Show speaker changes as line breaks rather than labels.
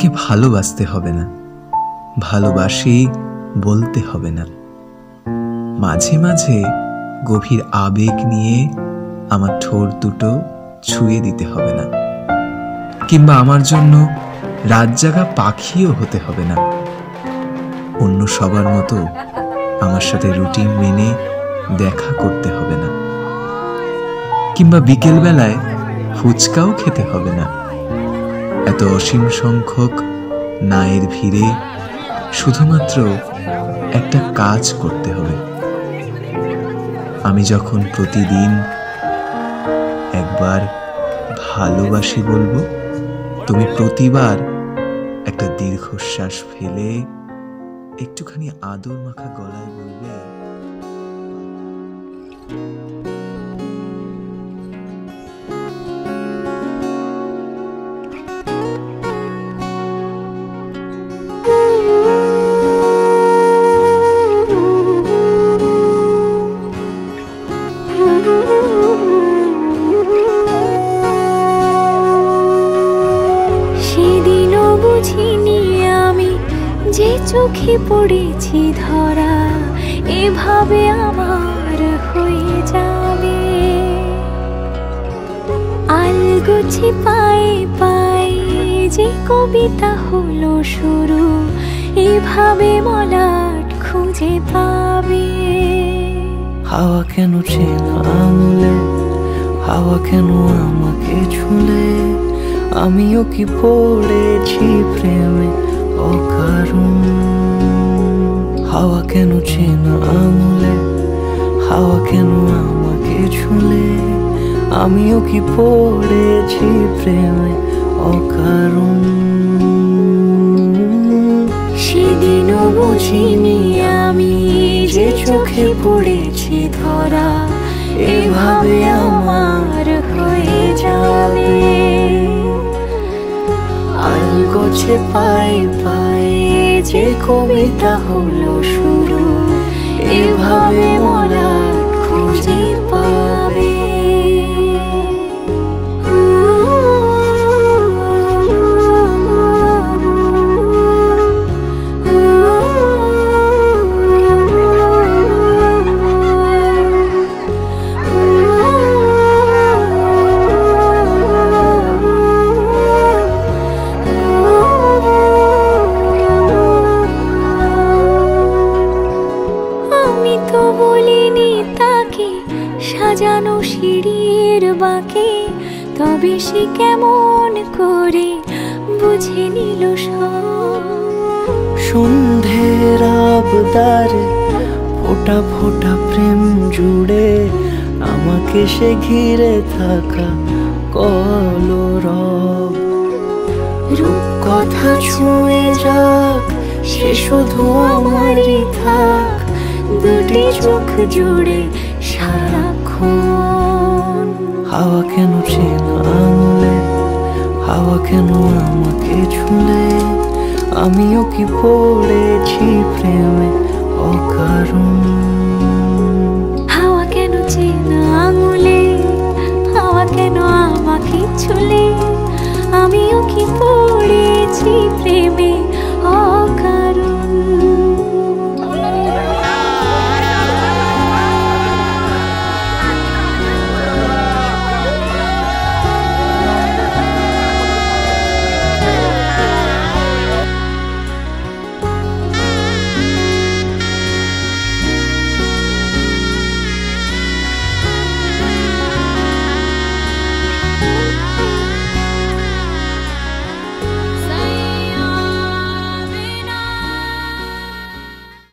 আমাকে ভালোবাসতে হবে না, ভালোবাসি বলতে হবে না। মাঝে মাঝে গভীর আবেগ নিয়ে আমার ঠোঁট দুটো ছুঁয়ে দিতে হবে না, কিংবা আমার জন্য রাত জাগা পাখিও হতে হবে না। অন্য সবার মতো আমার সাথে রুটিন মেনে দেখা করতে হবে না, কিংবা বিকেল বেলায় ফুচকাও খেতে হবে না। এত অসীম সংখ্যক নায়ের ভিড়ে শুধুমাত্র একটা কাজ করতে হবে। আমি যখন প্রতিদিন একবার ভালোবাসি বলবো, তুমি প্রতিবার একটা দীর্ঘশ্বাস ফেলে একটুখানি আদর মাখা গলায় বলবে,
সেদিনও বুঝিনি আমি যে চোখে পড়েছি ধরা, এভাবে আমার হয়ে যাবে। আলগোছে পায়ে পায়ে যে কবিতা হলো শুরু, এভাবে মলাট খুঁজে পাবে।
হাওয়া কেন চেনা আঙুলে, হাওয়া কেন আমাকে ছুলে, আমিও কি পড়েছি প্রেমে অকারণ। হাওয়া কেন চেনা আঙুলে, হাওয়া কেন আমাকে ছুলে, আমিও কি পড়েছি প্রেমে অকারণ।
সেদিনও বুঝিনি আমি যে চোখে পড়েছি ধরা, এভাবে আমার হয়ে যাবে। আলগোছে পায়ে পায়ে যে কবিতা হলো শুরু, এভাবে মলাট খুঁজে পাবে। বলিনি তাকে সাজানো সিঁড়ির বাঁকে, তবে সে কেমন করে বুঝে নিল সব।
সন্ধ্যের আবদারে ফোঁটা ফোঁটা প্রেম জুড়ে, আমাকে সে ঘিরে থাকা কলরব।
রূপকথা ছুঁয়ে যাক, সে শুধু আমারই থাক, দুটি চোখ জুড়ে সারাক্ষণ।
হাওয়া কেন চেনা আঙুলে, হাওয়া কেন আমাকে ছুলে, আমিও কি পড়েছি প্রেমে অকারণ।
হাওয়া কেন চেনা আঙুলে, হাওয়া কেন আমাকে ছুলে, আমিও কি পড়েছি প্রেমে